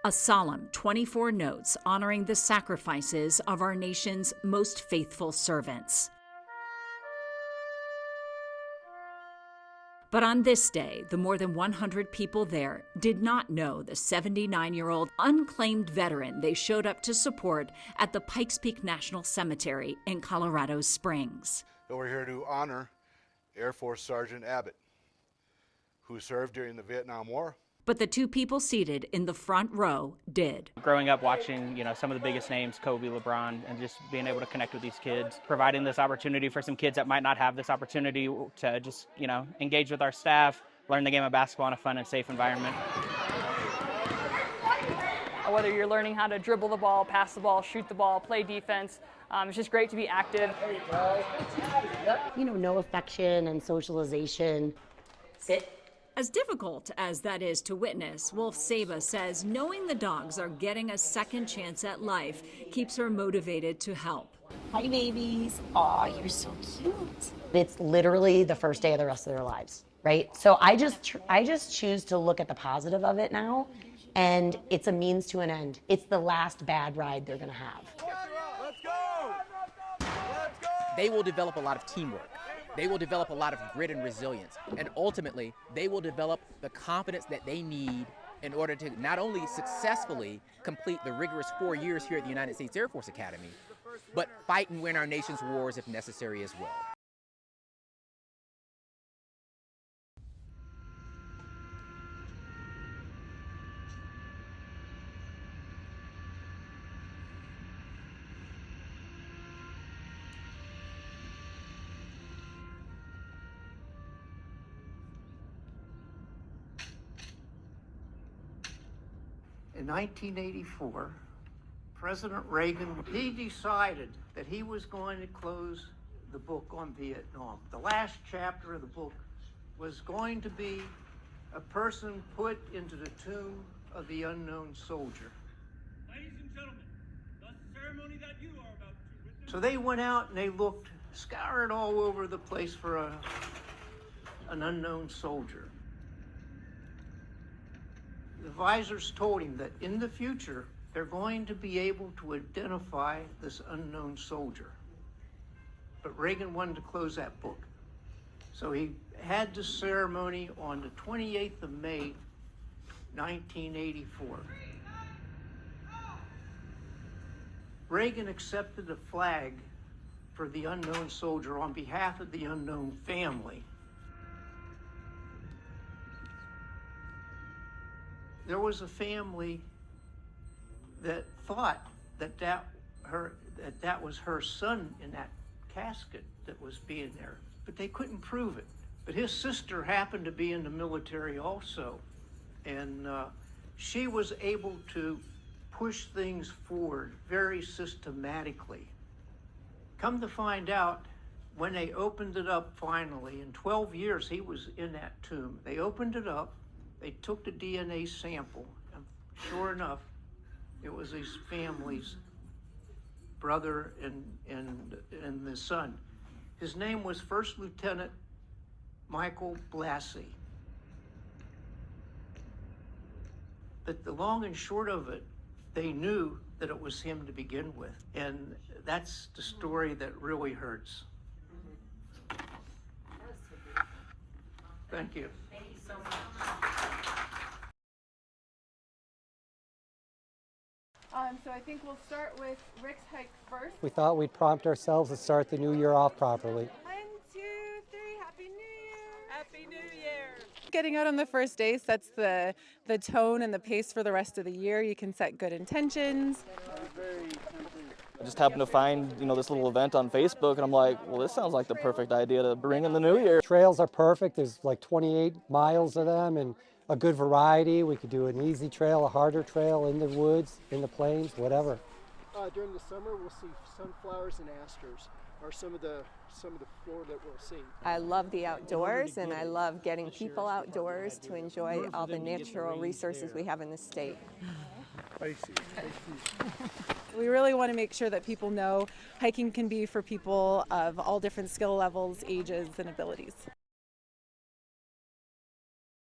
A solemn 24 notes honoring the sacrifices of our nation's most faithful servants. But on this day, the more than 100 people there did not know the 79-year-old unclaimed veteran they showed up to support at the Pikes Peak National Cemetery in Colorado Springs. We're here to honor Air Force Sergeant Abbott, who served during the Vietnam War. But the two people seated in the front row did. Growing up watching, some of the biggest names, Kobe, LeBron, and just being able to connect with these kids, providing this opportunity for some kids that might not have this opportunity to just, engage with our staff, learn the game of basketball in a fun and safe environment. Whether you're learning how to dribble the ball, pass the ball, shoot the ball, play defense, it's just great to be active. No affection and socialization. Sit. As difficult as that is to witness, Wolf Saba says knowing the dogs are getting a second chance at life keeps her motivated to help. Hi, babies. Aw, you're so cute. It's literally the first day of the rest of their lives, right? So I just choose to look at the positive of it now, and it's a means to an end. It's the last bad ride they're gonna have. Let's go! Let's go! They will develop a lot of teamwork. They will develop a lot of grit and resilience. And ultimately, they will develop the confidence that they need in order to not only successfully complete the rigorous 4 years here at the United States Air Force Academy, but fight and win our nation's wars if necessary as well. In 1984, President Reagan, he decided that he was going to close the book on Vietnam. The last chapter of the book was going to be a person put into the tomb of the unknown soldier. Ladies and gentlemen, the ceremony that you are about to witness. So they went out and they looked, scoured all over the place for an unknown soldier. The advisors told him that in the future, they're going to be able to identify this unknown soldier. But Reagan wanted to close that book. So he had the ceremony on the 28th of May, 1984. Reagan accepted a flag for the unknown soldier on behalf of the unknown family. There was a family that thought that was her son in that casket that was being there, but they couldn't prove it. But his sister happened to be in the military also, and she was able to push things forward very systematically. Come to find out, when they opened it up finally, in 12 years he was in that tomb, they opened it up, they took the DNA sample, and sure enough, it was his family's brother and the son. His name was First Lieutenant Michael Blassie. But the long and short of it, they knew that it was him to begin with. And that's the story that really hurts. Thank you. Thank you so much. So I think we'll start with Rick's hike first. We thought we'd prompt ourselves to start the new year off properly. 1, 2, 3, Happy New Year! Happy New Year! Getting out on the first day sets the tone and the pace for the rest of the year. You can set good intentions. I just happened to find, this little event on Facebook, and I'm like, well, this sounds like the perfect idea to bring in the new year. Trails are perfect. There's like 28 miles of them and a good variety. We could do an easy trail, a harder trail, in the woods, in the plains, whatever. During the summer, we'll see sunflowers and asters are some of the flora that we'll see. I love the outdoors, and I love getting people outdoors to enjoy all the natural resources we have in the state. I see. We really want to make sure that people know hiking can be for people of all different skill levels, ages, and abilities.